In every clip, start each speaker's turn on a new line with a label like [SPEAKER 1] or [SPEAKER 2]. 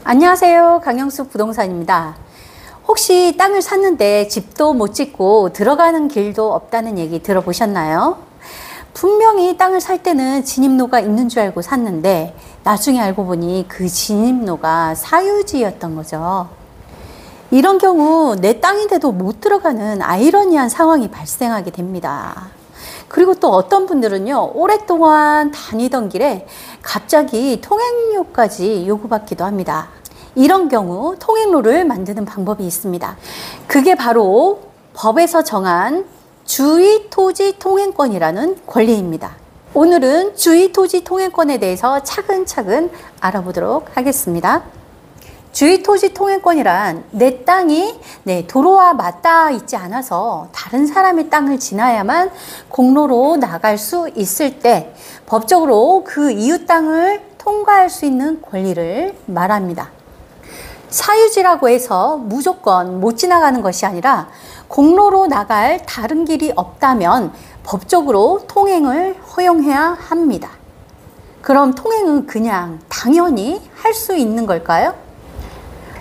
[SPEAKER 1] 안녕하세요. 강영숙 부동산입니다. 혹시 땅을 샀는데 집도 못 짓고 들어가는 길도 없다는 얘기 들어보셨나요? 분명히 땅을 살 때는 진입로가 있는 줄 알고 샀는데 나중에 알고 보니 그 진입로가 사유지였던 거죠. 이런 경우 내 땅인데도 못 들어가는 아이러니한 상황이 발생하게 됩니다. 그리고 또 어떤 분들은요, 오랫동안 다니던 길에 갑자기 통행료까지 요구받기도 합니다. 이런 경우 통행로를 만드는 방법이 있습니다. 그게 바로 법에서 정한 주의토지 통행권이라는 권리입니다. 오늘은 주의토지 통행권에 대해서 차근차근 알아보도록 하겠습니다. 주의토지 통행권이란 내 땅이 도로와 맞닿아 있지 않아서 다른 사람의 땅을 지나야만 공로로 나갈 수 있을 때 법적으로 그 이웃 땅을 통과할 수 있는 권리를 말합니다. 사유지라고 해서 무조건 못 지나가는 것이 아니라 공로로 나갈 다른 길이 없다면 법적으로 통행을 허용해야 합니다. 그럼 통행은 그냥 당연히 할 수 있는 걸까요?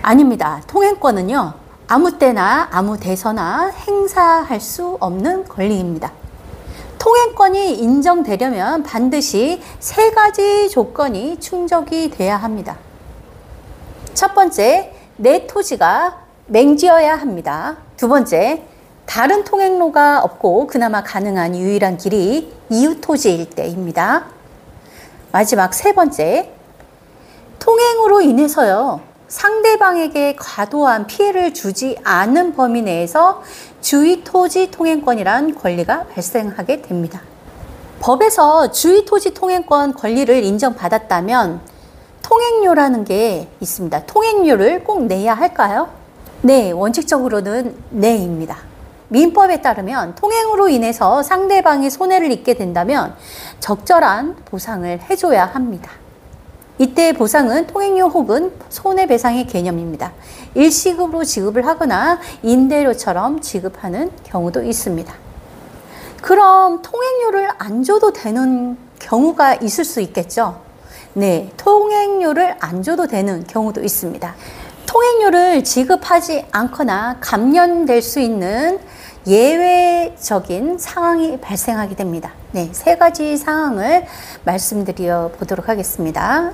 [SPEAKER 1] 아닙니다. 통행권은요, 아무 때나 아무 데서나 행사할 수 없는 권리입니다. 통행권이 인정되려면 반드시 3가지 조건이 충족이 돼야 합니다. 첫 번째, 내 토지가 맹지어야 합니다. 두 번째, 다른 통행로가 없고 그나마 가능한 유일한 길이 이웃 토지일 때입니다. 마지막 세 번째, 통행으로 인해서요, 상대방에게 과도한 피해를 주지 않는 범위 내에서 주의토지 통행권이란 권리가 발생하게 됩니다. 법에서 주의토지 통행권 권리를 인정받았다면 통행료라는 게 있습니다. 통행료를 꼭 내야 할까요? 네, 원칙적으로는 네입니다. 민법에 따르면 통행으로 인해서 상대방이 손해를 입게 된다면 적절한 보상을 해줘야 합니다. 이때 보상은 통행료 혹은 손해배상의 개념입니다. 일시급으로 지급을 하거나 임대료처럼 지급하는 경우도 있습니다. 그럼 통행료를 안 줘도 되는 경우가 있을 수 있겠죠? 네, 통행료를 안 줘도 되는 경우도 있습니다. 통행료를 지급하지 않거나 감면될 수 있는 예외적인 상황이 발생하게 됩니다. 네, 3가지 상황을 말씀드려 보도록 하겠습니다.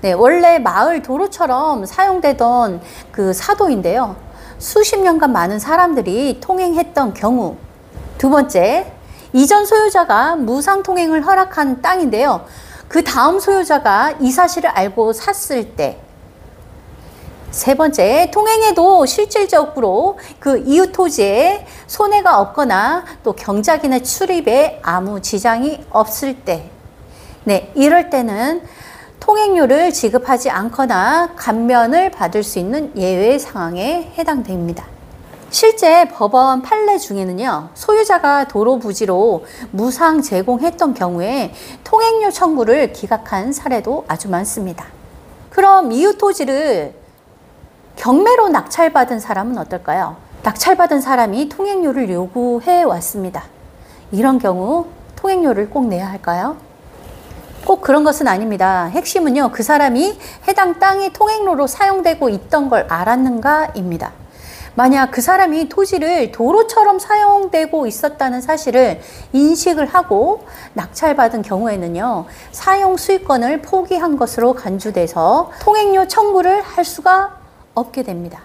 [SPEAKER 1] 네, 원래 마을 도로처럼 사용되던 그 사도인데요. 수십 년간 많은 사람들이 통행했던 경우. 두 번째, 이전 소유자가 무상 통행을 허락한 땅인데요. 그 다음 소유자가 이 사실을 알고 샀을 때. 세 번째, 통행에도 실질적으로 그 이웃 토지에 손해가 없거나 또 경작이나 출입에 아무 지장이 없을 때. 네, 이럴 때는 통행료를 지급하지 않거나 감면을 받을 수 있는 예외 상황에 해당됩니다. 실제 법원 판례 중에는요, 소유자가 도로 부지로 무상 제공했던 경우에 통행료 청구를 기각한 사례도 아주 많습니다. 그럼 이웃 토지를 경매로 낙찰받은 사람은 어떨까요? 낙찰받은 사람이 통행료를 요구해 왔습니다. 이런 경우 통행료를 꼭 내야 할까요? 꼭 그런 것은 아닙니다. 핵심은요, 그 사람이 해당 땅이 통행로로 사용되고 있던 걸 알았는가입니다. 만약 그 사람이 토지를 도로처럼 사용되고 있었다는 사실을 인식을 하고 낙찰받은 경우에는요, 사용 수익권을 포기한 것으로 간주돼서 통행료 청구를 할 수가 없게 됩니다.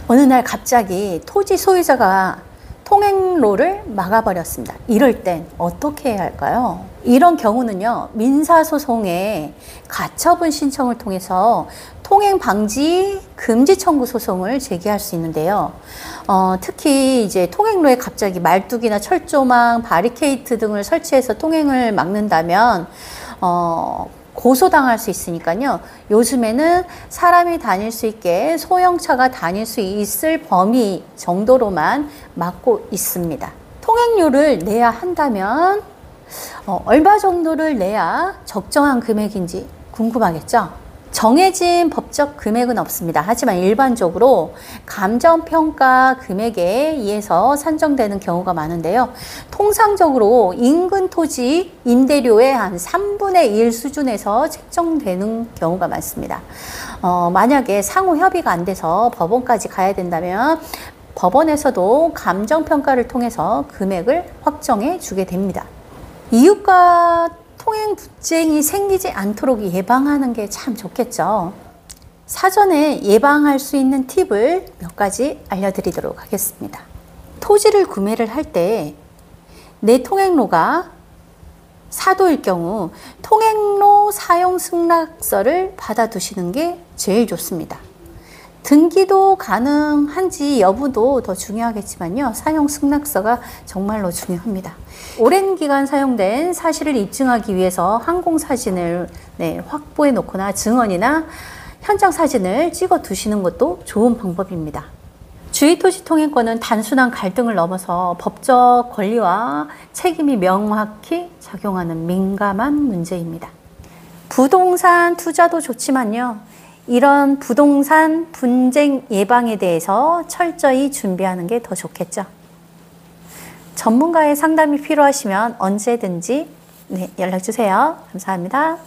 [SPEAKER 1] 어느 날 갑자기 토지 소유자가 통행로를 막아버렸습니다. 이럴 땐 어떻게 해야 할까요? 이런 경우는요, 민사소송에 가처분 신청을 통해서 통행 방지 금지 청구 소송을 제기할 수 있는데요. 특히 이제 통행로에 갑자기 말뚝이나 철조망, 바리케이트 등을 설치해서 통행을 막는다면 고소당할 수 있으니까요. 요즘에는 사람이 다닐 수 있게 소형차가 다닐 수 있을 범위 정도로만 막고 있습니다. 통행료를 내야 한다면 얼마 정도를 내야 적정한 금액인지 궁금하겠죠? 정해진 법적 금액은 없습니다. 하지만 일반적으로 감정평가 금액에 의해서 산정되는 경우가 많은데요. 통상적으로 인근 토지 임대료의 한 3분의 1 수준에서 책정되는 경우가 많습니다. 만약에 상호 협의가 안 돼서 법원까지 가야 된다면 법원에서도 감정평가를 통해서 금액을 확정해 주게 됩니다. 이웃과 통행 분쟁이 생기지 않도록 예방하는 게 참 좋겠죠. 사전에 예방할 수 있는 팁을 몇 가지 알려드리도록 하겠습니다. 토지를 구매를 할 때 내 통행로가 사도일 경우 통행로 사용 승낙서를 받아두시는 게 제일 좋습니다. 등기도 가능한지 여부도 더 중요하겠지만요. 사용 승낙서가 정말로 중요합니다. 오랜 기간 사용된 사실을 입증하기 위해서 항공사진을 확보해 놓거나 증언이나 현장 사진을 찍어 두시는 것도 좋은 방법입니다. 주의토지 통행권은 단순한 갈등을 넘어서 법적 권리와 책임이 명확히 작용하는 민감한 문제입니다. 부동산 투자도 좋지만요. 이런 부동산 분쟁 예방에 대해서 철저히 준비하는 게 더 좋겠죠. 전문가의 상담이 필요하시면 언제든지 연락 주세요. 감사합니다.